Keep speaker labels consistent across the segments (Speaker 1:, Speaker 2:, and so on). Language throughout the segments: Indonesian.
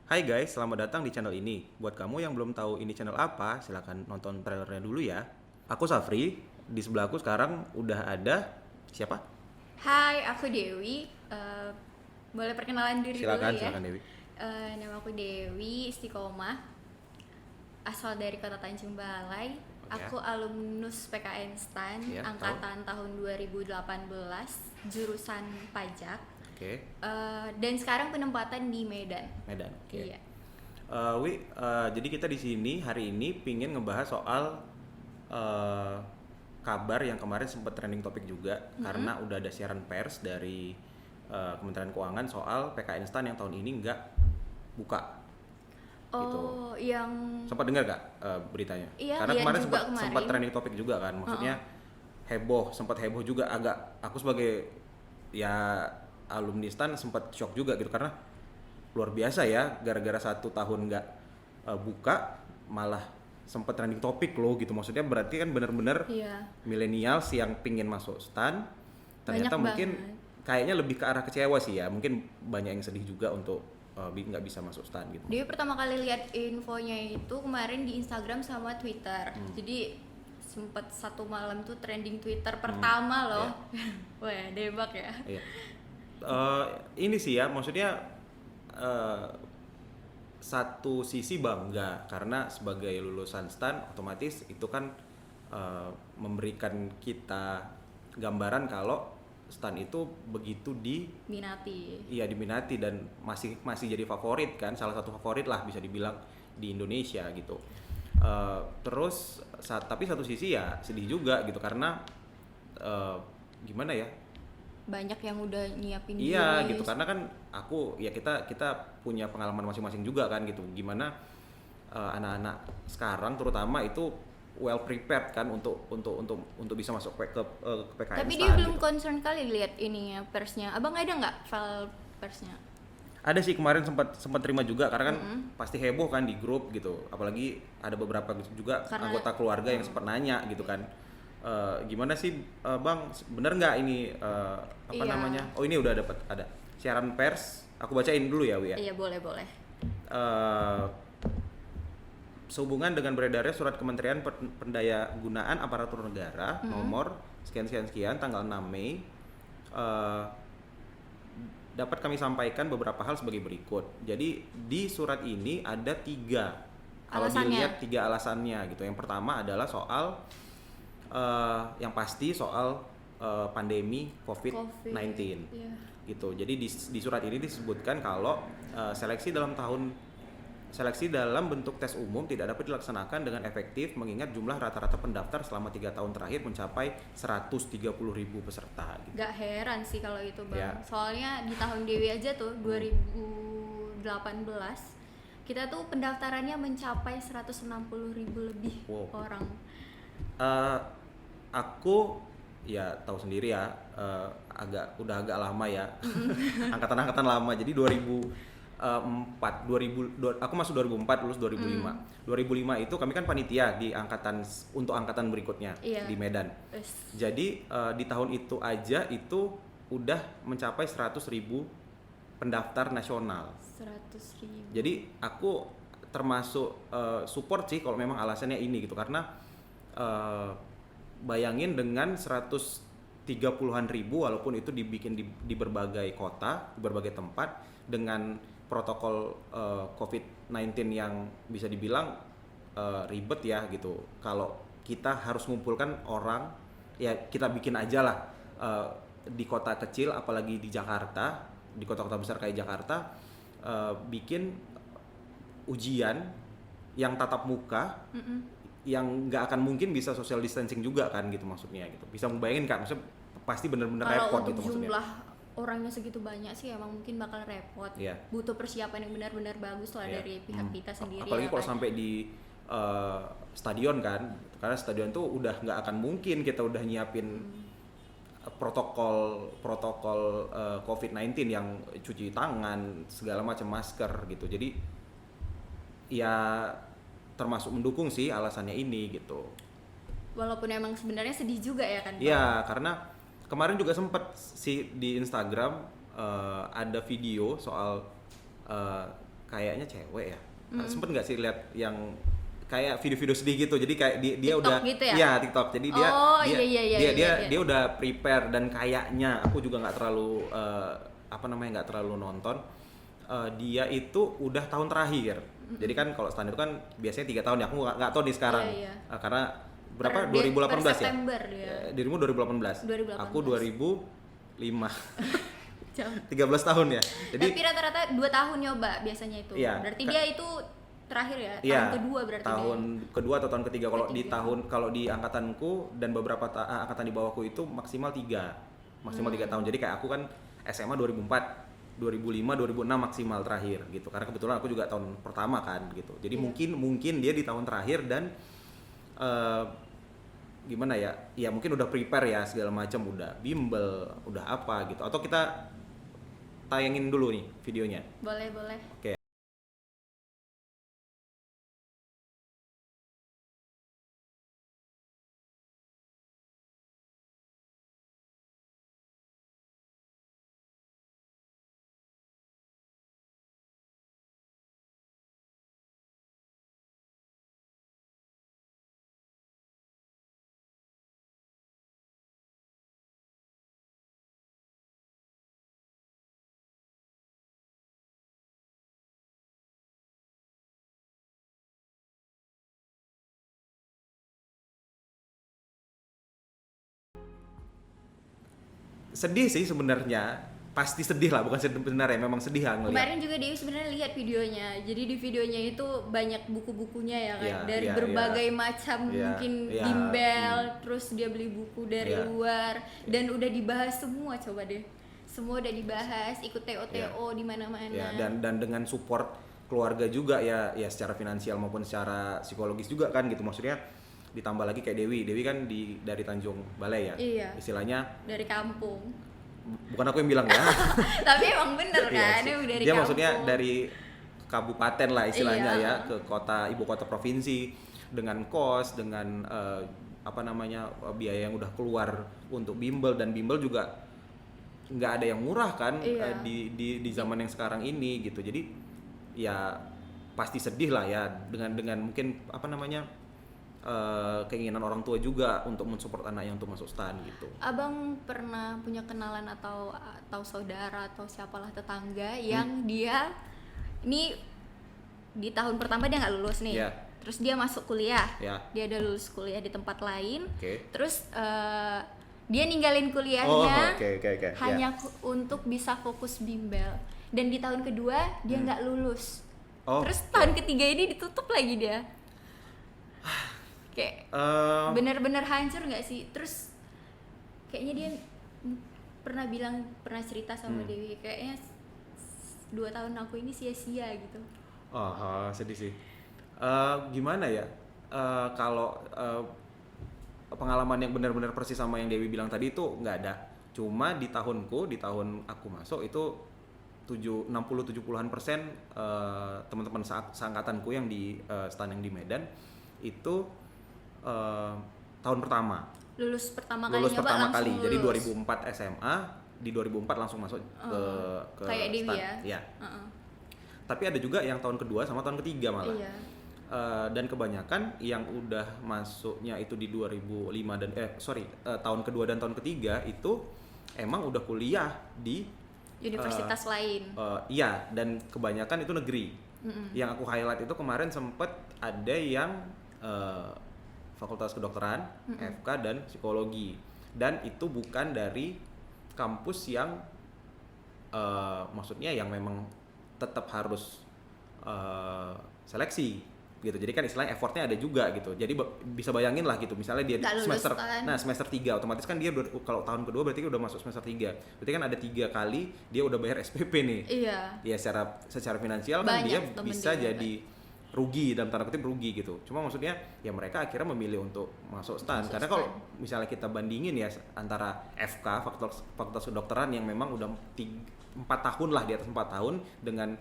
Speaker 1: Hai guys, selamat datang di channel ini. Buat kamu yang belum tahu ini channel apa, silahkan nonton trailernya dulu ya. Aku Safri, di sebelahku sekarang udah ada siapa?
Speaker 2: Hai, aku Dewi. Boleh perkenalan diri dulu
Speaker 1: Silakan,
Speaker 2: ya.
Speaker 1: silakan Dewi.
Speaker 2: Nama aku Dewi Istiqomah, asal dari Kota Tanjung Balai.
Speaker 1: Oke.
Speaker 2: Aku alumnus PKN STAN,
Speaker 1: Iya,
Speaker 2: angkatan tahun 2018, jurusan pajak.
Speaker 1: Oke,
Speaker 2: Dan sekarang penempatan di Medan.
Speaker 1: Medan. Oke.
Speaker 2: Iya.
Speaker 1: Jadi kita di sini hari ini pingin ngebahas soal eh, kabar yang kemarin sempat trending topik juga karena udah ada siaran pers dari Kementerian Keuangan soal PKN STAN yang tahun ini nggak buka. Gitu.
Speaker 2: Oh, yang
Speaker 1: Sempat dengar gak beritanya?
Speaker 2: Iya,
Speaker 1: Karena
Speaker 2: lihat
Speaker 1: kemarin
Speaker 2: juga
Speaker 1: sempat
Speaker 2: kemarin.
Speaker 1: trending topik juga kan, maksudnya heboh, sempat heboh juga agak. Aku sebagai ya alumni STAN sempat shock juga gitu karena luar biasa ya, gara-gara 1 tahun nggak buka malah sempat trending topik loh gitu. Maksudnya berarti kan bener-bener
Speaker 2: iya,
Speaker 1: millennials yang pingin masuk STAN ternyata
Speaker 2: banyak
Speaker 1: mungkin
Speaker 2: banget.
Speaker 1: kayaknya lebih ke arah kecewa sih ya. Mungkin banyak yang sedih juga untuk nggak bisa masuk STAN gitu.
Speaker 2: Dia pertama kali lihat infonya itu kemarin di Instagram sama Twitter. Jadi sempet satu malam tuh trending Twitter pertama loh. Wah, debak ya.
Speaker 1: Iya. Ini sih ya, maksudnya eh, satu sisi bangga karena sebagai lulusan STAN otomatis itu kan memberikan kita gambaran kalau STAN itu begitu
Speaker 2: Minati.
Speaker 1: diminati dan masih jadi favorit kan, salah satu favorit lah bisa dibilang di Indonesia gitu. Tapi satu sisi ya sedih juga gitu karena gimana ya.
Speaker 2: Banyak yang udah nyiapin
Speaker 1: Iya
Speaker 2: diri.
Speaker 1: gitu karena kan kita punya pengalaman masing-masing juga kan gitu gimana anak-anak sekarang terutama itu well prepared kan untuk bisa masuk ke PKN
Speaker 2: Tapi dia
Speaker 1: STAN
Speaker 2: belum
Speaker 1: gitu.
Speaker 2: concern kali lihat ininya persnya. Abang ada nggak file persnya?
Speaker 1: Ada sih kemarin sempat sempat terima juga karena kan pasti heboh kan di grup gitu apalagi ada beberapa juga
Speaker 2: Karena-
Speaker 1: anggota keluarga yang sempat nanya gitu kan. Gimana sih Bang, bener nggak ini apa
Speaker 2: Iya.
Speaker 1: namanya? Oh ini udah ada siaran pers. Aku bacain dulu ya Wi ya.
Speaker 2: Iya, boleh.
Speaker 1: Eh, Sehubungan dengan beredarnya surat Kementerian Pendayagunaan Aparatur Negara nomor sekian tanggal 6 Mei, dapat kami sampaikan beberapa hal sebagai berikut. Jadi di surat ini ada 3, kalau
Speaker 2: Alasannya?
Speaker 1: dilihat 3 alasannya gitu. Yang pertama adalah soal yang pasti soal pandemi COVID-19
Speaker 2: Iya.
Speaker 1: gitu. Jadi di surat ini disebutkan kalau seleksi dalam bentuk tes umum tidak dapat dilaksanakan dengan efektif mengingat jumlah rata-rata pendaftar selama 3 tahun terakhir mencapai 130.000 peserta gitu.
Speaker 2: Gak heran sih kalau itu bang.
Speaker 1: Ya.
Speaker 2: Soalnya di tahun Dewi aja tuh 2018 kita tuh pendaftarannya mencapai 160.000 lebih
Speaker 1: Wow.
Speaker 2: orang.
Speaker 1: Eh, aku ya tahu sendiri ya, udah agak lama ya, angkatan lama. Jadi 2004, aku masuk 2004 lulus 2005. 2005 itu kami kan panitia di untuk angkatan berikutnya
Speaker 2: Iya.
Speaker 1: di Medan.
Speaker 2: Terus
Speaker 1: Jadi di tahun itu aja itu udah mencapai 100.000 pendaftar nasional.
Speaker 2: 100.000.
Speaker 1: Jadi aku termasuk support sih kalau memang alasannya ini gitu karena bayangin dengan 130-an ribu walaupun itu dibikin di berbagai kota, di berbagai tempat dengan protokol COVID-19 yang bisa dibilang ribet ya gitu. Kalau kita harus mengumpulkan orang, ya kita bikin aja lah di kota kecil apalagi di Jakarta, di kota-kota besar kayak Jakarta, bikin ujian yang tatap muka yang nggak akan mungkin bisa social distancing juga kan gitu maksudnya gitu. Bisa membayangin kan maksudnya pasti bener-bener
Speaker 2: Kalau
Speaker 1: repot
Speaker 2: untuk
Speaker 1: gitu maksudnya.
Speaker 2: jumlah orangnya segitu banyak sih emang mungkin bakal repot.
Speaker 1: Iya.
Speaker 2: Butuh persiapan yang benar-benar bagus lah
Speaker 1: Iya.
Speaker 2: dari pihak kita sendiri.
Speaker 1: Apalagi
Speaker 2: ya
Speaker 1: kalau
Speaker 2: kan?
Speaker 1: sampai di stadion kan, karena stadion tuh udah nggak akan mungkin kita udah nyiapin protokol COVID-19 yang cuci tangan segala macam masker gitu. Jadi ya termasuk mendukung sih alasannya ini gitu.
Speaker 2: Walaupun emang sebenarnya sedih juga ya kan. Bang?
Speaker 1: Iya, karena kemarin juga sempet sih di Instagram ada video soal kayaknya cewek ya. Sempet nggak sih lihat yang kayak video-video sedih gitu, jadi kayak dia
Speaker 2: TikTok
Speaker 1: udah
Speaker 2: gitu ya?
Speaker 1: iya TikTok, jadi dia
Speaker 2: Oh,
Speaker 1: dia
Speaker 2: iya.
Speaker 1: dia udah prepare, dan kayaknya aku juga nggak terlalu nggak terlalu nonton. Dia itu udah tahun terakhir, jadi kan kalau stand itu kan biasanya 3 tahun ya, aku nggak tahu di sekarang.
Speaker 2: Iya.
Speaker 1: Karena berapa,
Speaker 2: Per
Speaker 1: 2018 ya?
Speaker 2: September dia.
Speaker 1: Dirimu 2018.
Speaker 2: 2018.
Speaker 1: Aku 2005.
Speaker 2: Jauh.
Speaker 1: 13 tahun ya. Jadi
Speaker 2: Tapi rata-rata 2 tahun nyoba biasanya itu.
Speaker 1: Iya,
Speaker 2: Berarti dia itu terakhir ya,
Speaker 1: iya,
Speaker 2: tahun kedua berarti
Speaker 1: tahun kedua atau tahun ketiga. Kalau di
Speaker 2: Ketiga.
Speaker 1: kalau di angkatanku dan beberapa angkatan di bawahku itu maksimal 3 tahun. Jadi kayak aku kan SMA 2004, 2005, 2006 maksimal terakhir gitu. Karena kebetulan aku juga tahun pertama kan gitu. Jadi
Speaker 2: Iya.
Speaker 1: mungkin dia di tahun terakhir, dan gimana ya? Ya mungkin udah prepare ya segala macam, udah bimbel, udah apa gitu. Atau kita tayangin dulu nih videonya.
Speaker 2: Boleh.
Speaker 1: Oke. Sedih sih sebenarnya, pasti sedih lah, bukan sedih sebenarnya, memang sedih lah ngeliat.
Speaker 2: Kemarin juga Dewi sebenarnya lihat videonya. Jadi di videonya itu banyak buku-bukunya ya kan,
Speaker 1: Iya,
Speaker 2: dari
Speaker 1: iya,
Speaker 2: berbagai macam
Speaker 1: Iya,
Speaker 2: mungkin
Speaker 1: iya,
Speaker 2: bimbel, terus dia beli buku dari
Speaker 1: Iya.
Speaker 2: luar, dan udah dibahas semua, coba deh. Semua udah dibahas, ikut TO-TO di mana-mana.
Speaker 1: Ya, dan dengan support keluarga juga ya secara finansial maupun secara psikologis juga kan gitu, maksudnya ditambah lagi kayak Dewi kan dari Tanjung Balai ya,
Speaker 2: Iya.
Speaker 1: istilahnya
Speaker 2: Dari kampung.
Speaker 1: bukan aku yang bilang ya.
Speaker 2: Tapi emang bener
Speaker 1: Iya
Speaker 2: kan,
Speaker 1: sih.
Speaker 2: emang dari
Speaker 1: Dia
Speaker 2: kampung.
Speaker 1: maksudnya dari kabupaten lah istilahnya
Speaker 2: Iya.
Speaker 1: ya, ke ibu kota provinsi, dengan kos, dengan biaya yang udah keluar untuk bimbel, dan bimbel juga nggak ada yang murah kan.
Speaker 2: Iya.
Speaker 1: Di zaman yang sekarang ini gitu. Jadi ya pasti sedih lah ya, dengan mungkin keinginan orang tua juga untuk mensupport anaknya untuk masuk STAN gitu.
Speaker 2: Abang pernah punya kenalan atau saudara atau siapalah tetangga yang dia ini di tahun pertama dia nggak lulus nih,
Speaker 1: Iya.
Speaker 2: terus dia masuk kuliah,
Speaker 1: Ya.
Speaker 2: dia udah lulus kuliah di tempat lain,
Speaker 1: Oke.
Speaker 2: terus dia ninggalin
Speaker 1: Oh,
Speaker 2: kuliahnya
Speaker 1: oke.
Speaker 2: hanya untuk bisa fokus bimbel, dan di tahun kedua dia nggak lulus,
Speaker 1: Oh,
Speaker 2: terus tahun ketiga ini ditutup lagi dia. Kayak bener-bener hancur nggak sih? Terus kayaknya dia pernah cerita sama Dewi, kayaknya 2 tahun aku ini sia-sia gitu.
Speaker 1: sedih sih. Gimana ya? Kalau pengalaman yang benar-benar persis sama yang Dewi bilang tadi itu nggak ada. Cuma di tahun aku masuk itu 60-70% teman-teman seangkatanku yang di STAN yang di Medan itu tahun pertama.
Speaker 2: Lulus pertama
Speaker 1: Lulus
Speaker 2: kali nyoba
Speaker 1: pertama
Speaker 2: langsung
Speaker 1: kali.
Speaker 2: lulus.
Speaker 1: Jadi 2004 SMA, di 2004 langsung masuk ke
Speaker 2: kayak Dewi
Speaker 1: STAN.
Speaker 2: ya.
Speaker 1: Iya. Tapi ada juga yang tahun kedua sama tahun ketiga malah.
Speaker 2: Iya.
Speaker 1: Dan kebanyakan yang udah masuknya itu di 2005 dan tahun kedua dan tahun ketiga itu emang udah kuliah di
Speaker 2: Universitas lain.
Speaker 1: iya, dan kebanyakan itu negeri. Yang aku highlight itu kemarin sempet ada yang Fakultas Kedokteran, FK, dan Psikologi, dan itu bukan dari kampus yang maksudnya yang memang tetap harus seleksi gitu. Jadi kan istilahnya effortnya ada juga gitu. Jadi bisa bayangin lah gitu, misalnya dia
Speaker 2: Nggak lulus,
Speaker 1: semester
Speaker 2: kan?
Speaker 1: semester 3 otomatis kan dia kalau tahun kedua berarti udah masuk semester 3. Berarti kan ada 3 kali dia udah bayar SPP nih.
Speaker 2: Iya.
Speaker 1: Ya secara finansial kan
Speaker 2: Banyak
Speaker 1: dia
Speaker 2: temen
Speaker 1: bisa
Speaker 2: dia
Speaker 1: jadi rugi, dalam tanda kutip rugi gitu. Cuma maksudnya ya mereka akhirnya memilih untuk masuk STAN. Karena kalau misalnya kita bandingin ya antara FK, Fakultas Kedokteran yang memang udah 4 tahun lah, di atas 4 tahun, dengan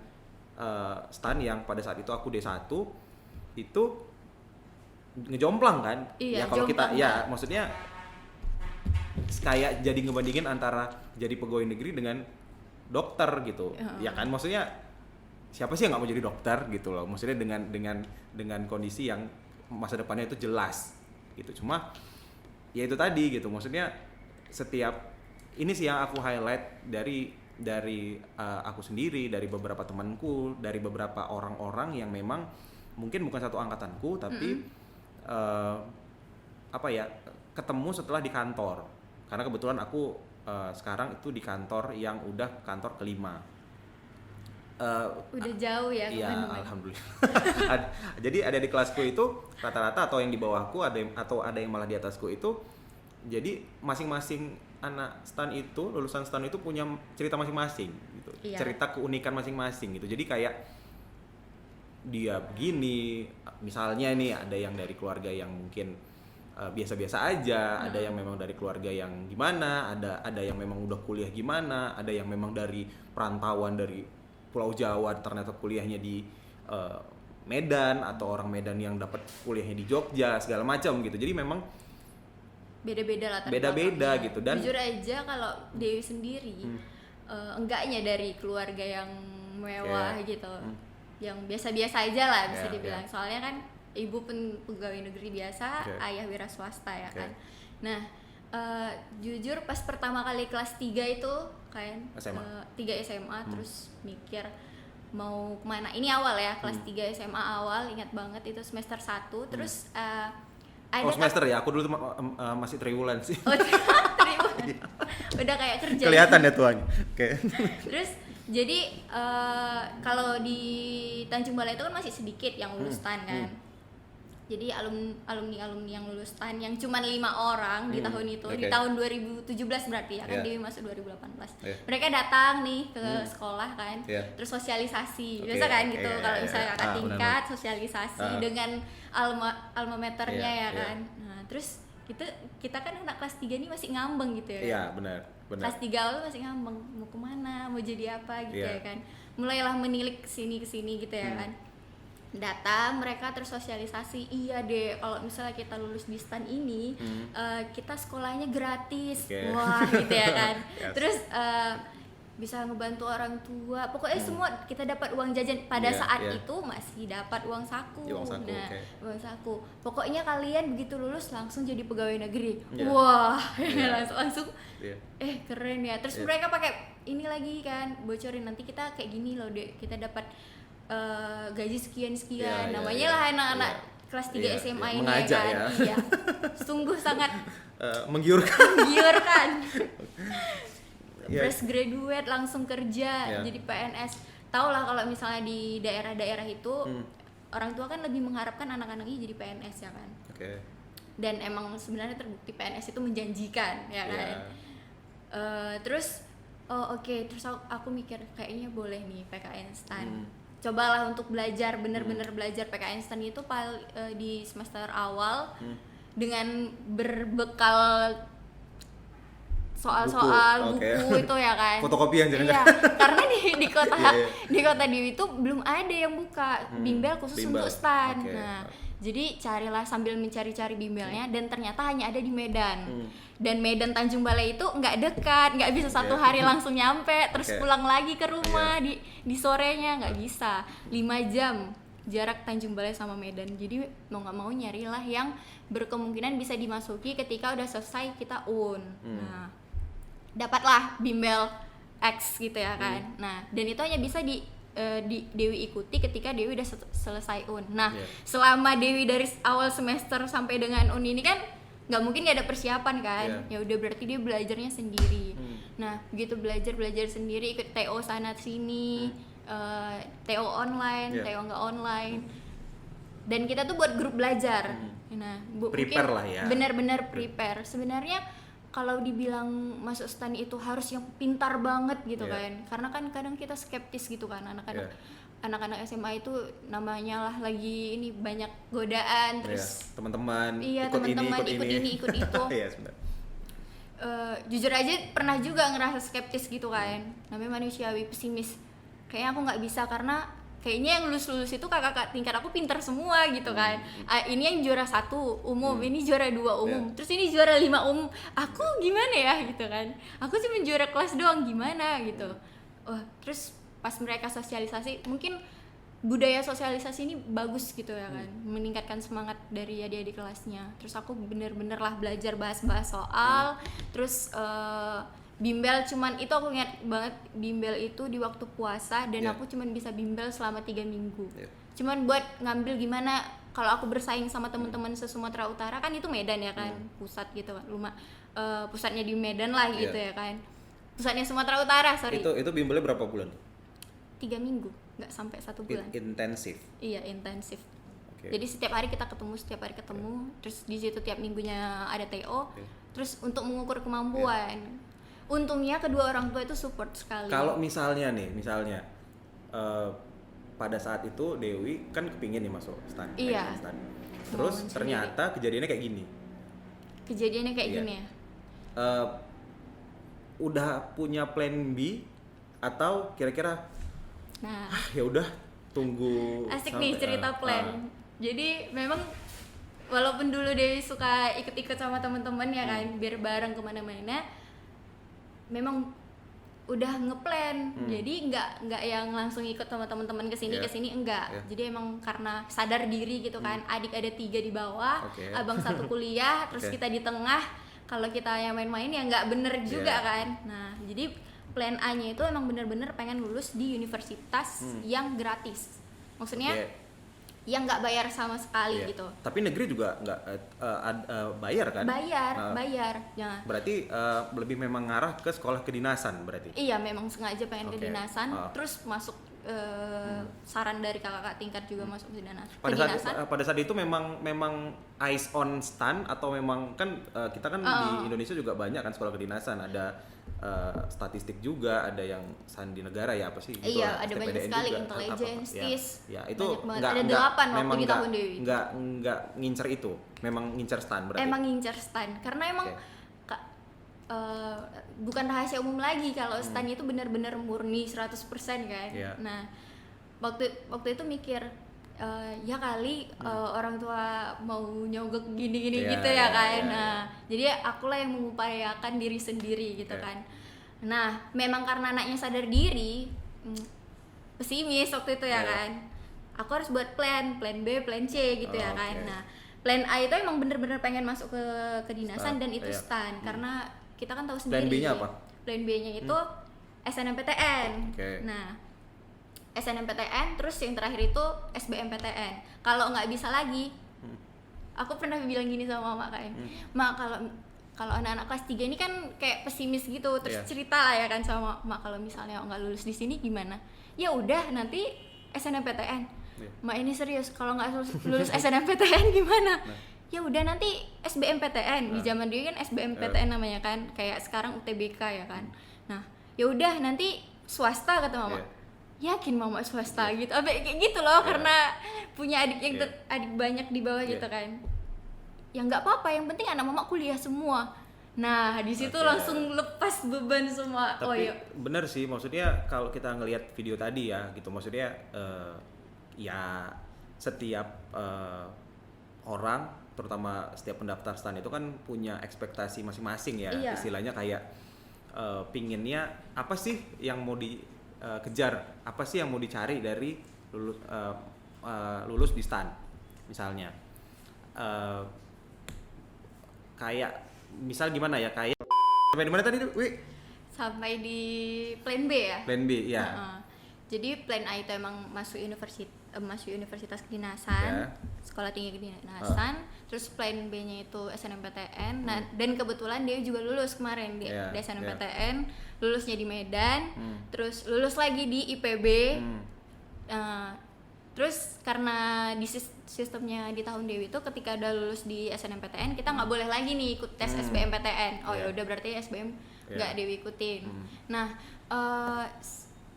Speaker 1: STAN yang pada saat itu aku D1 itu ngejomplang kan.
Speaker 2: Iya,
Speaker 1: Ya kalau kita
Speaker 2: jomplang
Speaker 1: ya
Speaker 2: banget.
Speaker 1: maksudnya kayak jadi ngebandingin antara jadi pegawai negeri dengan dokter gitu. Ya kan maksudnya siapa sih yang nggak mau jadi dokter gitu loh, maksudnya dengan kondisi yang masa depannya itu jelas gitu. Cuma ya itu tadi gitu, maksudnya setiap ini sih yang aku highlight dari aku sendiri, dari beberapa temanku, dari beberapa orang-orang yang memang mungkin bukan satu angkatanku tapi apa ya, ketemu setelah di kantor, karena kebetulan aku sekarang itu di kantor yang udah kantor kelima.
Speaker 2: Udah jauh ya
Speaker 1: iya,
Speaker 2: kemana-mana.
Speaker 1: alhamdulillah. Jadi ada di kelasku itu rata-rata atau yang di bawahku ada yang malah di atasku itu, jadi masing-masing anak STAN itu, lulusan STAN itu punya cerita masing-masing gitu.
Speaker 2: Iya.
Speaker 1: Cerita keunikan masing-masing gitu. Jadi kayak dia begini, misalnya nih ada yang dari keluarga yang mungkin biasa-biasa aja, ada yang memang dari keluarga yang gimana, ada yang memang udah kuliah gimana, ada yang memang dari perantauan dari Pulau Jawa ternyata kuliahnya di Medan, atau orang Medan yang dapat kuliahnya di Jogja segala macam gitu. Jadi memang
Speaker 2: beda-beda latar
Speaker 1: beda-beda
Speaker 2: belakangnya.
Speaker 1: gitu. Dan
Speaker 2: jujur aja kalau Dewi sendiri enggaknya dari keluarga yang mewah gitu, yang biasa-biasa aja lah bisa dibilang. Soalnya kan ibu pegawai negeri biasa, ayah wira swasta ya kan. Nah jujur pas pertama kali kelas 3 itu kan 3 SMA terus mikir mau kemana. Ini awal ya, kelas 3 SMA awal, ingat banget itu semester 1. Terus ada
Speaker 1: semester ya, aku dulu masih triwulan sih.
Speaker 2: Oh, triwulan. Udah kayak kerja.
Speaker 1: Kelihatan ya tuan. Oke.
Speaker 2: Terus jadi kalau di Tanjung Balai itu kan masih sedikit yang lulus STAN kan. Jadi alumni yang lulus STAN yang cuma 5 orang di tahun itu, di tahun 2017 berarti ya kan, Dewi masuk 2018. Mereka datang nih ke sekolah kan, terus sosialisasi. Biasa kan gitu, kalau misalnya kakak tingkat sosialisasi dengan alma maternya ya kan. Nah, terus kita kan anak kelas 3 ini masih ngambeng gitu ya.
Speaker 1: Iya, benar.
Speaker 2: Kelas 3 awal masih ngambeng, mau kemana, mau jadi apa gitu ya kan. Mulailah menilik kesini gitu ya kan. Datang mereka terus sosialisasi, iya deh kalau misalnya kita lulus di STAN ini kita sekolahnya gratis. Wah gitu ya kan. Terus bisa ngebantu orang tua, pokoknya semua kita dapat uang jajan pada saat itu masih dapat uang saku. Uang saku. Pokoknya kalian begitu lulus langsung jadi pegawai negeri. Wah, langsung keren ya. Terus mereka pakai ini lagi kan, bocorin nanti kita kayak gini loh, Dek. Kita dapat gaji sekian namanya lah anak-anak kelas 3 SMA ini
Speaker 1: mengajak
Speaker 2: kan. Iya. Sungguh sangat menggiurkan. Fresh graduate langsung kerja jadi PNS. Tahu lah kalau misalnya di daerah-daerah itu orang tua kan lebih mengharapkan anak-anaknya jadi PNS ya kan. Dan emang sebenarnya terbukti PNS itu menjanjikan ya kan. Terus terus aku mikir kayaknya boleh nih PKN STAN. Cobalah untuk belajar, bener-bener belajar PKN STAN itu di semester awal dengan berbekal soal-soal buku itu ya kan.
Speaker 1: Fotokopian jangan-jangan.
Speaker 2: Iya, karena di kota Dewi itu belum ada yang buka bimbel khusus untuk STAN. Nah, jadi carilah sambil mencari-cari bimbelnya dan ternyata hanya ada di Medan. Dan Medan Tanjung Balai itu nggak dekat, nggak bisa satu hari langsung nyampe terus pulang lagi ke rumah di sorenya, nggak bisa. 5 jam jarak Tanjung Balai sama Medan. Jadi mau nggak mau nyarilah yang berkemungkinan bisa dimasuki ketika udah selesai kita UN. Nah, dapatlah bimbel X gitu ya kan. Nah, dan itu hanya bisa Dewi ikuti ketika Dewi udah selesai UN. Nah, selama Dewi dari awal semester sampai dengan UN ini kan nggak mungkin nggak ada persiapan kan. Ya udah berarti dia belajarnya sendiri. Nah, begitu belajar sendiri, ikut TO sana sini, TO online, TO nggak online. Dan kita tuh buat grup belajar. Nah,
Speaker 1: prepare lah ya.
Speaker 2: Benar-benar prepare. Sebenarnya kalau dibilang masuk STAN itu harus yang pintar banget gitu kan. Karena kan kadang kita skeptis gitu kan, anak-anak SMA itu namanya lah lagi ini banyak godaan, terus
Speaker 1: teman-teman
Speaker 2: ikut ini ikut itu. Jujur aja pernah juga ngerasa skeptis gitu kan, namanya manusiawi, pesimis, kayaknya aku nggak bisa karena kayaknya yang lulus itu kakak tingkat aku pintar semua gitu kan. Ini yang juara 1 umum, ini juara 2 umum, terus ini juara 5 umum, aku gimana ya gitu kan, aku cuma juara kelas doang gimana gitu. Terus pas mereka sosialisasi mungkin budaya sosialisasi ini bagus gitu ya kan, meningkatkan semangat dari adik-adik kelasnya. Terus aku bener-bener lah belajar bahas-bahas soal, terus bimbel cuman itu aku ingat banget bimbel itu di waktu puasa dan aku cuman bisa bimbel selama 3 minggu. Cuman buat ngambil gimana kalau aku bersaing sama teman-teman se-Sumatera Utara kan itu Medan ya kan, pusat gitu kan, pusatnya di Medan lah gitu ya kan. Pusatnya Sumatera Utara, sorry.
Speaker 1: Itu bimbelnya berapa bulan?
Speaker 2: 3 minggu, nggak sampai 1 bulan.
Speaker 1: Intensif.
Speaker 2: Iya, intensif. Jadi setiap hari kita ketemu, terus di situ tiap minggunya ada TO, terus untuk mengukur kemampuan. Untungnya kedua orang tua itu support sekali.
Speaker 1: Kalau misalnya pada saat itu Dewi kan kepingin nih masuk STAN.
Speaker 2: Iya.
Speaker 1: STAN. Terus ternyata kejadiannya kayak gini.
Speaker 2: Gini ya.
Speaker 1: Udah punya plan B atau kira-kira ya udah tunggu
Speaker 2: asik nih cerita plan. Jadi memang walaupun dulu Dewi suka ikut-ikut sama teman-teman ya kan, biar bareng kemana-mana, memang udah ngeplan. Jadi nggak yang langsung ikut sama teman-teman kesini enggak. Jadi emang karena sadar diri gitu kan, adik ada 3 di bawah, abang 1 kuliah, terus kita di tengah. Kalau kita yang main-main ya nggak bener juga kan. Nah jadi plan A-nya itu emang bener-bener pengen lulus di universitas yang gratis. Maksudnya yang nggak bayar sama sekali gitu.
Speaker 1: Tapi negeri juga nggak bayar kan?
Speaker 2: Bayar. Ya.
Speaker 1: Berarti lebih memang ngarah ke sekolah kedinasan berarti?
Speaker 2: Iya, memang sengaja pengen kedinasan. Terus masuk saran dari kakak tingkat juga masuk kedinasan.
Speaker 1: Pada saat itu memang eyes on STAN atau memang kan kita kan di Indonesia juga banyak kan sekolah kedinasan, ada statistik juga, ada yang sandi negara ya apa sih? Gitu
Speaker 2: iya,
Speaker 1: lah,
Speaker 2: ada banyak sekali, intelijen, STIS.
Speaker 1: Ya, itu
Speaker 2: ada 8 waktu di tahun Dewi.
Speaker 1: Enggak ngincer itu, memang ngincer STAN berarti.
Speaker 2: Emang ngincer STAN, karena emang bukan rahasia umum lagi kalau STAN itu benar-benar murni 100% kan. Nah, waktu itu mikir ya kali orang tua mau nyogok gini-gini gitu ya kan. Nah, jadi akulah yang mengupayakan diri sendiri gitu kan. Nah, memang karena anaknya sadar diri, pesimis waktu itu ya kan. Aku harus buat plan B, plan C gitu ya kan. Nah, plan A itu emang bener-bener pengen masuk ke kedinasan dan itu STAN karena kita kan tahu sendiri.
Speaker 1: Plan B-nya apa?
Speaker 2: Plan B-nya itu SNMPTN. Nah, SNMPTN terus yang terakhir itu SBMPTN. Kalau nggak bisa lagi, aku pernah bilang gini sama mama kayak, "Mak, kalau anak-anak kelas 3 ini kan kayak pesimis gitu, terus cerita lah ya kan sama mak kalau misalnya nggak lulus di sini gimana? Ya udah nanti SNMPTN. Mak ini serius, kalau nggak lulus SNMPTN gimana? Ya udah nanti SBMPTN. Di zaman dulu kan SBMPTN namanya kan, kayak sekarang UTBK ya kan. Nah, ya udah nanti swasta kata mama. Yakin mama swasta gitu, kayak gitu loh, karena punya adik yang adik banyak di bawah gitu kan. Ya nggak apa-apa, yang penting anak mama kuliah semua. Nah di situ langsung lepas beban semua.
Speaker 1: Tapi bener sih, maksudnya kalau kita ngelihat video tadi ya gitu, maksudnya ya setiap orang, terutama setiap pendaftar STAN itu kan punya ekspektasi masing-masing ya. Istilahnya kayak pinginnya apa sih yang mau kejar, apa sih yang mau dicari dari lulus di STAN misalnya, kayak misal gimana ya, kayak sampai di mana tadi Wi?
Speaker 2: Sampai di plan B ya.
Speaker 1: Plan B ya.
Speaker 2: Jadi plan A itu emang masuk universitas kedinasan, sekolah tinggi kedinasan. Terus plan B-nya itu SNMPTN. Nah, dan kebetulan dia juga lulus kemarin di SNMPTN, lulusnya di Medan, terus lulus lagi di IPB. Terus karena di sistemnya di tahun Dewi itu ketika udah lulus di SNMPTN kita nggak boleh lagi nih ikut tes SBMPTN. Ya udah berarti SBM nggak Dewi ikutin. Nah,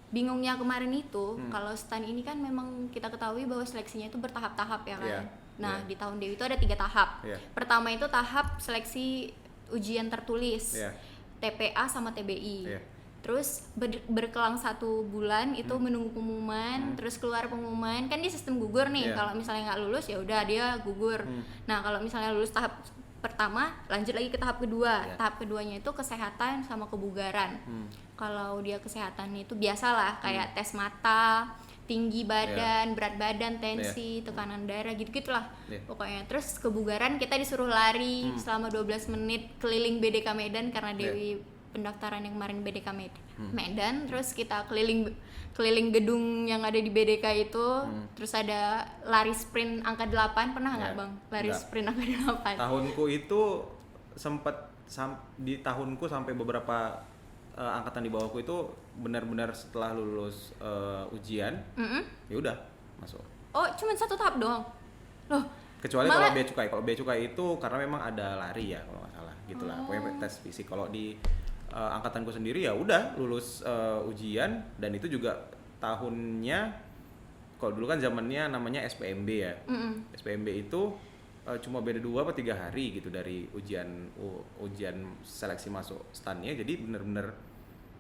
Speaker 2: bingungnya kemarin itu kalau STAN ini kan memang kita ketahui bahwa seleksinya itu bertahap-tahap ya kan. Nah di tahun Dewi itu ada 3 tahap. Pertama itu tahap seleksi ujian tertulis, TPA sama TBI. Terus berkelang 1 bulan itu menunggu pengumuman, terus keluar pengumuman kan di sistem gugur nih. Kalau misalnya nggak lulus ya udah dia gugur. Nah kalau misalnya lulus tahap pertama, lanjut lagi ke tahap kedua. Tahap keduanya itu kesehatan sama kebugaran. Kalau dia kesehatan itu biasalah kayak tes mata, tinggi badan, berat badan, tensi, tekanan darah, gitu-gitulah pokoknya. Terus kebugaran kita disuruh lari selama 12 menit keliling BDK Medan karena Dewi pendaftaran yang kemarin BDK Medan. Terus kita keliling gedung yang ada di BDK itu. Terus ada lari sprint angka 8, pernah nggak Bang? Lari sprint angka 8.
Speaker 1: Tahunku itu di tahunku sampai beberapa angkatan di bawahku itu benar-benar setelah lulus ujian, ya udah masuk.
Speaker 2: Oh, cuma satu tahap doang. Loh,
Speaker 1: kecuali kalau bea cukai. Kalau bea cukai itu karena memang ada lari ya kalau nggak salah, gitulah. Pokoknya tes fisik. Kalau di angkatanku sendiri ya udah lulus ujian, dan itu juga tahunnya, kalau dulu kan zamannya namanya SPMB ya. SPMB itu cuma beda 2 atau 3 hari gitu dari ujian seleksi masuk stannya. Jadi bener-bener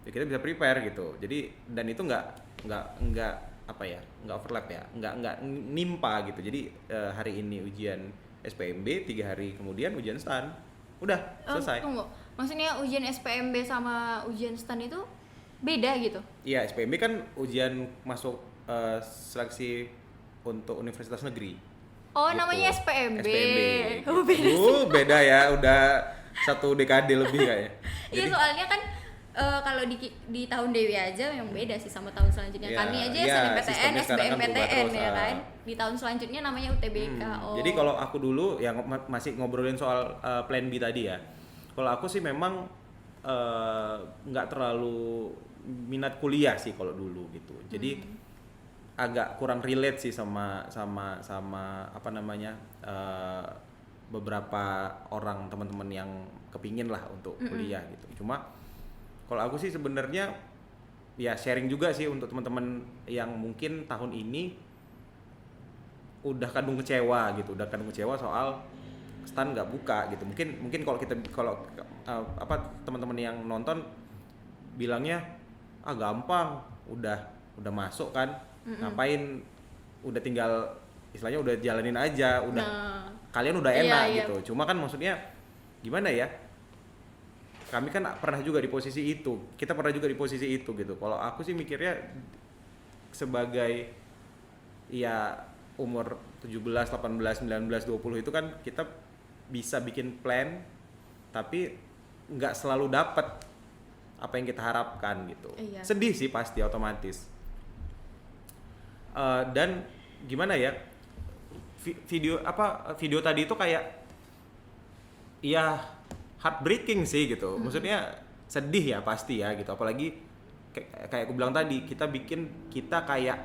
Speaker 1: ya kita bisa prepare gitu. Jadi dan itu nggak apa ya, nggak overlap ya, nggak nimpa gitu. Jadi hari ini ujian SPMB, 3 hari kemudian ujian stan, udah selesai.
Speaker 2: Tunggu, maksudnya ujian SPMB sama ujian stan itu beda gitu?
Speaker 1: Iya, SPMB kan ujian masuk seleksi untuk universitas negeri.
Speaker 2: Oh,
Speaker 1: gitu.
Speaker 2: namanya SPMB.
Speaker 1: Oh, beda ya, udah 1 dekade lebih kayaknya.
Speaker 2: Iya, soalnya kan kalau di tahun Dewi aja yang beda sih sama tahun selanjutnya. Kami aja SNMPTN, SBMPTN ya kan. Di tahun selanjutnya namanya UTBK.
Speaker 1: Jadi kalau aku dulu yang masih ngobrolin soal plan B tadi ya. Kalau aku sih memang nggak terlalu minat kuliah sih kalau dulu gitu. Jadi agak kurang relate sih sama apa namanya beberapa orang teman-teman yang kepingin lah untuk kuliah gitu. Cuma kalau aku sih sebenarnya ya sharing juga sih untuk teman-teman yang mungkin tahun ini udah kadung kecewa soal stan nggak buka gitu. Mungkin kalau teman-teman yang nonton bilangnya gampang, udah masuk kan, ngapain, udah tinggal istilahnya udah jalanin aja, kalian udah enak gitu. Cuma kan maksudnya gimana ya, kami kan pernah juga di posisi itu, kita pernah juga di posisi itu gitu. Kalau aku sih mikirnya sebagai ya umur 17, 18, 19, 20 itu kan kita bisa bikin plan, tapi nggak selalu dapat apa yang kita harapkan gitu. Sedih sih pasti otomatis. Dan gimana ya, video tadi itu kayak ya heartbreaking sih gitu. Maksudnya sedih ya pasti ya gitu. Apalagi kayak aku bilang tadi, kita kayak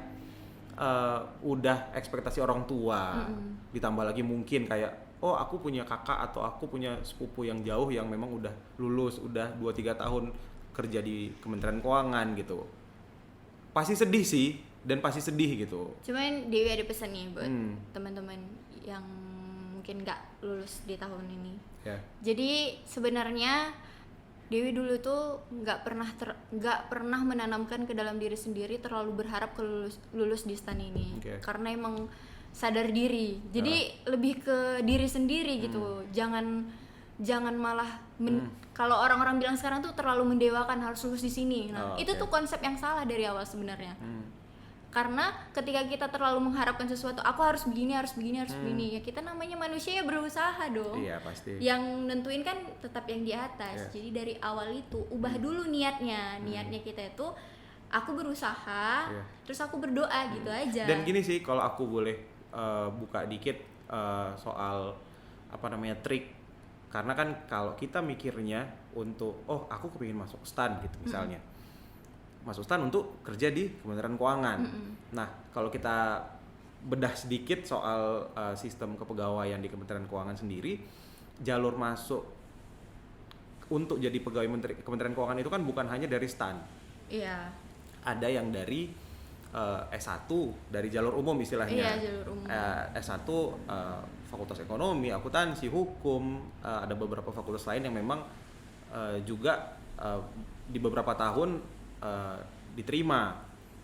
Speaker 1: udah ekspektasi orang tua, ditambah lagi mungkin kayak aku punya kakak atau aku punya sepupu yang jauh yang memang udah lulus, udah 2-3 tahun kerja di Kementerian Keuangan gitu. Pasti sedih sih, dan pasti sedih gitu.
Speaker 2: Cuman Dewi ada pesan nih buat teman-teman yang mungkin nggak lulus di tahun ini. Jadi sebenarnya Dewi dulu tuh nggak pernah menanamkan ke dalam diri sendiri terlalu berharap ke lulus di stan ini, karena emang sadar diri. Jadi lebih ke diri sendiri gitu. Jangan malah kalau orang-orang bilang sekarang tuh terlalu mendewakan harus lulus di sini. Itu tuh konsep yang salah dari awal sebenarnya. Karena ketika kita terlalu mengharapkan sesuatu, aku harus begini, ya kita namanya manusia ya berusaha dong.
Speaker 1: Iya, pasti.
Speaker 2: Yang nentuin kan tetap yang di atas. Jadi dari awal itu ubah dulu niatnya. Niatnya kita itu aku berusaha, terus aku berdoa gitu aja.
Speaker 1: Dan gini sih, kalau aku boleh buka dikit soal apa namanya trik. Karena kan kalau kita mikirnya untuk aku kepingin masuk stan gitu misalnya. Masuk stan untuk kerja di Kementerian Keuangan. Nah, kalau kita bedah sedikit soal sistem kepegawaian di Kementerian Keuangan sendiri, jalur masuk untuk jadi pegawai Kementerian Keuangan itu kan bukan hanya dari stan.
Speaker 2: Iya.
Speaker 1: Ada yang dari S1 dari jalur umum istilahnya.
Speaker 2: Iya, jalur umum.
Speaker 1: S1 Fakultas Ekonomi, Akuntansi, Hukum, ada beberapa fakultas lain yang memang juga di beberapa tahun diterima.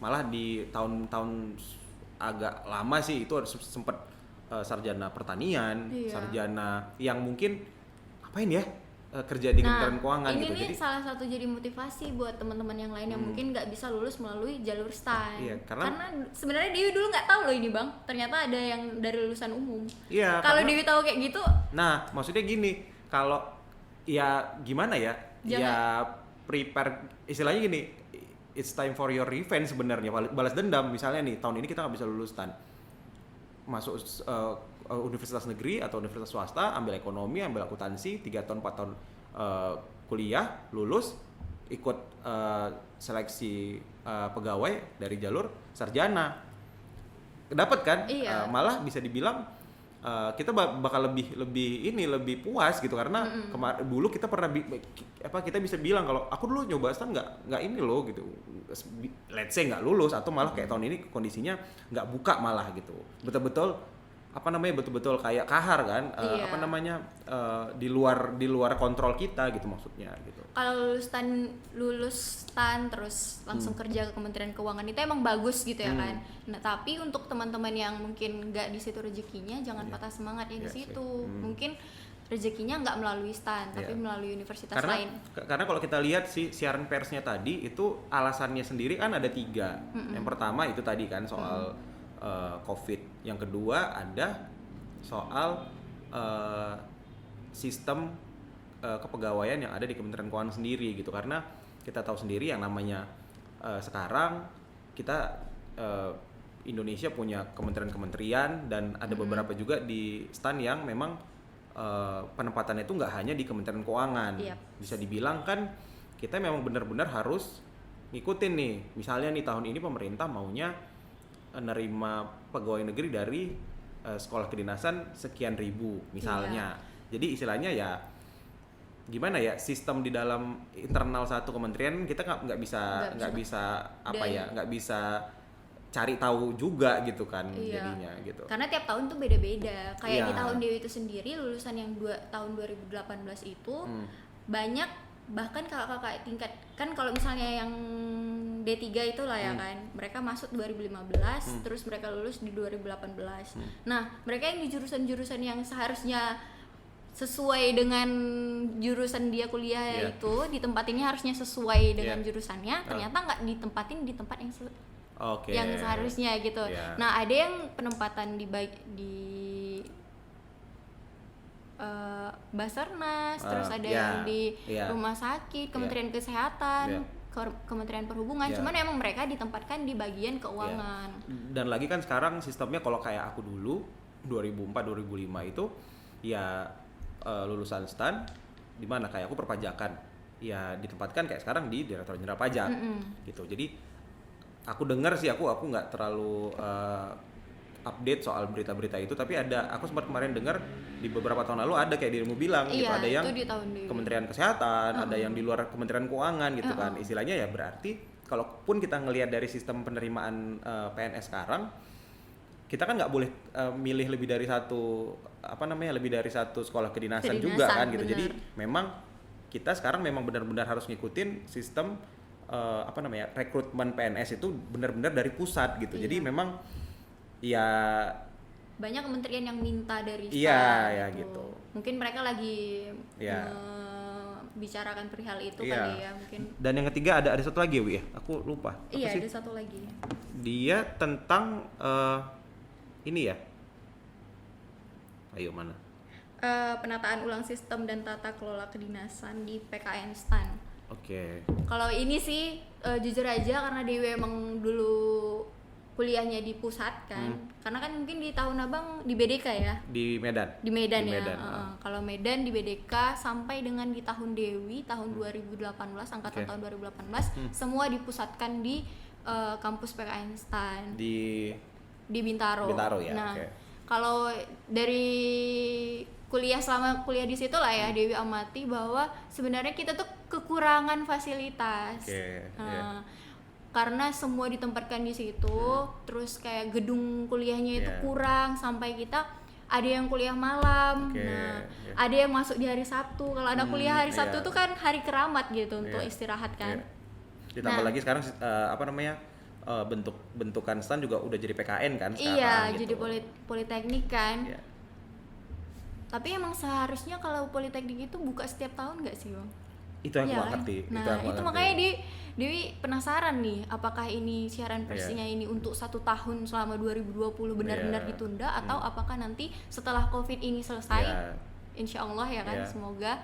Speaker 1: Malah di tahun-tahun agak lama sih itu sempat sarjana pertanian, sarjana yang mungkin ngapain ya kerja di Kementerian Keuangan
Speaker 2: ini
Speaker 1: gitu.
Speaker 2: Nih
Speaker 1: jadi
Speaker 2: salah satu jadi motivasi buat teman-teman yang lain yang mungkin nggak bisa lulus melalui jalur STAN.
Speaker 1: Iya,
Speaker 2: karena sebenarnya Dewi dulu nggak tahu loh ini bang, ternyata ada yang dari lulusan umum.
Speaker 1: Iya.
Speaker 2: Kalau Dewi tahu kayak gitu,
Speaker 1: nah maksudnya gini, kalau ya gimana ya, ya prepare, istilahnya gini, it's time for your revenge sebenarnya, balas dendam. Misalnya nih tahun ini kita nggak bisa lulus STAN, masuk universitas negeri atau universitas swasta, ambil ekonomi, ambil akuntansi, 3 tahun 4 tahun kuliah, lulus, ikut seleksi pegawai dari jalur sarjana, dapat kan?
Speaker 2: Iya.
Speaker 1: Malah bisa dibilang kita bakal lebih puas gitu, karena dulu kita pernah kita bisa bilang kalau aku dulu nyoba STAN nggak ini loh gitu, let's say nggak lulus, atau malah kayak tahun ini kondisinya nggak buka malah gitu, betul-betul kayak kahar kan, di luar kontrol kita gitu maksudnya gitu.
Speaker 2: Kalau lulus STAN terus langsung kerja ke Kementerian Keuangan itu emang bagus gitu ya kan. Nah tapi untuk teman-teman yang mungkin nggak di situ rezekinya, jangan patah semangat ya di situ. Mungkin rezekinya nggak melalui STAN tapi melalui universitas lain.
Speaker 1: Karena kalau kita lihat siaran persnya tadi itu alasannya sendiri kan ada 3. Yang pertama itu tadi kan soal COVID, yang kedua ada soal sistem kepegawaian yang ada di Kementerian Keuangan sendiri gitu, karena kita tahu sendiri yang namanya sekarang kita Indonesia punya kementerian-kementerian, dan ada beberapa juga di STAN yang memang penempatannya itu nggak hanya di Kementerian Keuangan. Bisa dibilang kan kita memang benar-benar harus ngikutin nih, misalnya nih tahun ini pemerintah maunya nerima pegawai negeri dari sekolah kedinasan sekian ribu misalnya. Jadi istilahnya ya gimana ya, sistem di dalam internal satu kementerian kita nggak bisa cari tahu juga gitu kan. Jadinya gitu.
Speaker 2: Karena tiap tahun tuh beda-beda. Kayak di tahun Dewi itu sendiri lulusan yang tahun 2018 itu banyak, bahkan kakak-kakak tingkat kan, kalau misalnya yang D3 itulah ya kan, mereka masuk 2015 terus mereka lulus di 2018. Nah mereka yang di jurusan-jurusan yang seharusnya sesuai dengan jurusan dia kuliah itu, ditempatinnya harusnya sesuai dengan jurusannya, ternyata nggak ditempatin di tempat yang seharusnya gitu. Nah ada yang penempatan di Basarnas, terus ada yang di rumah sakit, Kementerian Kesehatan, Kementerian Perhubungan, cuman emang mereka ditempatkan di bagian keuangan.
Speaker 1: Dan lagi kan sekarang sistemnya kalau kayak aku dulu 2004-2005 itu ya lulusan STAN di mana kayak aku perpajakan, ya ditempatkan kayak sekarang di Direktorat Jenderal Pajak gitu. Jadi aku dengar sih, aku nggak terlalu update soal berita-berita itu, tapi aku sempat kemarin dengar di beberapa tahun lalu ada kayak dirimu bilang gitu, ada yang Kementerian Kesehatan, ada yang di luar Kementerian Keuangan gitu kan. Istilahnya ya berarti kalaupun kita ngelihat dari sistem penerimaan PNS sekarang, kita kan nggak boleh milih lebih dari satu sekolah kedinasan juga kan gitu. Jadi memang kita sekarang memang benar-benar harus ngikutin sistem rekrutmen PNS itu benar-benar dari pusat gitu. Jadi memang ya
Speaker 2: banyak kementerian yang minta dari STAN.
Speaker 1: Iya gitu.
Speaker 2: Mungkin mereka lagi bicarakan perihal itu kali ya mungkin.
Speaker 1: Dan yang ketiga ada satu lagi ya, Wi ya. Aku lupa.
Speaker 2: Iya, ada satu lagi.
Speaker 1: Dia tentang ini ya. Ayo mana?
Speaker 2: Penataan ulang sistem dan tata kelola kedinasan di PKN STAN.
Speaker 1: Oke.
Speaker 2: Kalau ini sih jujur aja karena Dewi emang dulu kuliahnya di pusat kan, karena kan mungkin di tahun abang di BDK ya,
Speaker 1: di Medan
Speaker 2: ya. Kalau Medan di BDK sampai dengan di tahun Dewi tahun 2018, angkatan tahun 2018 semua dipusatkan di kampus PKN STAN di Bintaro ya. Nah kalau dari selama kuliah di situ lah ya, Dewi amati bahwa sebenarnya kita tuh kekurangan fasilitas. Karena semua ditempatkan di situ, terus kayak gedung kuliahnya itu kurang, sampai kita ada yang kuliah malam, ada yang masuk di hari Sabtu. Kalau ada kuliah hari Sabtu tuh kan hari keramat gitu untuk istirahat kan.
Speaker 1: Ditambah lagi sekarang bentukan STAN juga udah jadi PKN kan sekarang.
Speaker 2: Iya,
Speaker 1: gitu.
Speaker 2: jadi politeknik kan. Tapi emang seharusnya kalau politeknik itu buka setiap tahun nggak sih, Bang?
Speaker 1: Itu yang
Speaker 2: Iya
Speaker 1: aku
Speaker 2: kan?
Speaker 1: ngerti.
Speaker 2: Nah,
Speaker 1: yang aku
Speaker 2: itu
Speaker 1: ngerti.
Speaker 2: makanya Dewi penasaran nih, apakah ini siaran persnya ini untuk 1 tahun selama 2020 benar-benar ditunda, atau apakah nanti setelah COVID ini selesai, insya Allah ya kan, semoga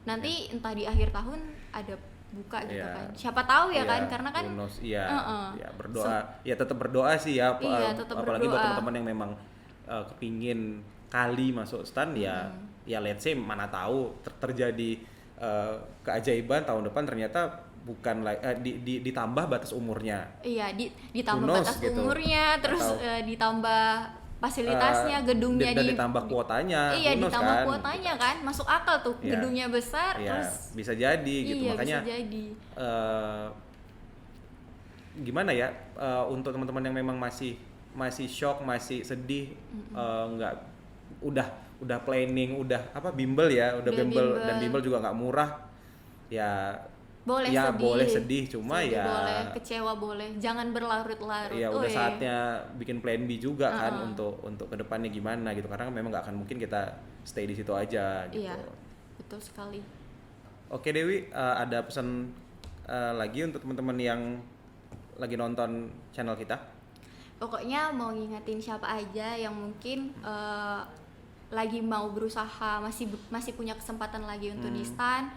Speaker 2: nanti entah di akhir tahun ada buka gitu kan. Siapa tahu ya kan, karena kan
Speaker 1: berdoa, tetap berdoa sih ya.
Speaker 2: tetap
Speaker 1: Apalagi
Speaker 2: berdoa.
Speaker 1: buat teman-teman yang memang kepingin kali masuk STAN, ya let's say mana tahu terjadi keajaiban tahun depan ternyata bukan ditambah batas umurnya.
Speaker 2: Iya, ditambah batas gitu. Umurnya, terus ditambah fasilitasnya, gedungnya
Speaker 1: dan ditambah kuotanya.
Speaker 2: Iya, ditambah kuotanya kan. Masuk akal tuh, gedungnya besar, terus
Speaker 1: bisa jadi gitu. Makanya
Speaker 2: bisa jadi.
Speaker 1: Gimana ya, untuk teman-teman yang memang masih shock, masih sedih, nggak udah planning, udah bimbel ya, udah bimbel, dan bimbel juga nggak murah ya. Boleh sedih, cuma
Speaker 2: boleh kecewa, boleh, jangan berlarut-larut.
Speaker 1: Ya udah saatnya bikin plan B juga kan, untuk kedepannya gimana gitu, karena memang nggak akan mungkin kita stay di situ aja gitu.
Speaker 2: Iya, betul sekali.
Speaker 1: Oke Dewi, ada pesan lagi untuk teman-teman yang lagi nonton channel kita?
Speaker 2: Pokoknya mau ngingetin siapa aja yang mungkin lagi mau berusaha, masih punya kesempatan lagi untuk di STAN,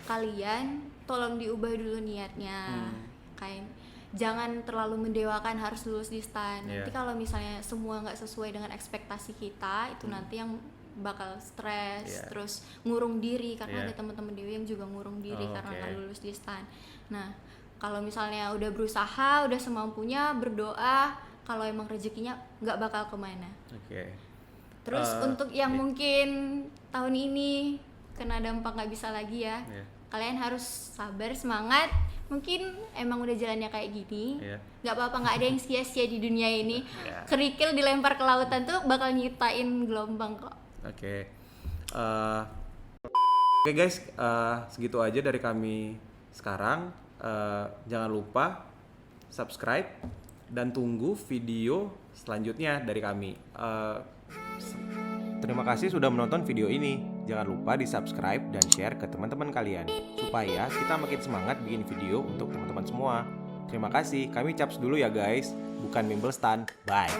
Speaker 2: kalian tolong diubah dulu niatnya. Kayak jangan terlalu mendewakan harus lulus di STAN. Nanti kalau misalnya semua nggak sesuai dengan ekspektasi kita, itu nanti yang bakal stres, terus ngurung diri, karena ada teman-teman Dewi yang juga ngurung diri karena nggak lulus di STAN. Nah, kalau misalnya udah berusaha, udah semampunya, berdoa, kalau emang rezekinya nggak bakal kemana. Terus untuk yang mungkin tahun ini kena dampak nggak bisa lagi ya, kalian harus sabar, semangat. Mungkin emang udah jalannya kayak gini, nggak apa-apa, nggak ada yang sia-sia di dunia ini. Kerikil dilempar ke lautan tuh bakal nyiptain gelombang kok.
Speaker 1: Oke guys, segitu aja dari kami sekarang. Jangan lupa subscribe dan tunggu video selanjutnya dari kami. Terima kasih sudah menonton video ini. Jangan lupa di subscribe dan share ke teman-teman kalian, supaya kita makin semangat bikin video untuk teman-teman semua. Terima kasih, kami caps dulu ya guys, bukan bimbel STAN. Bye.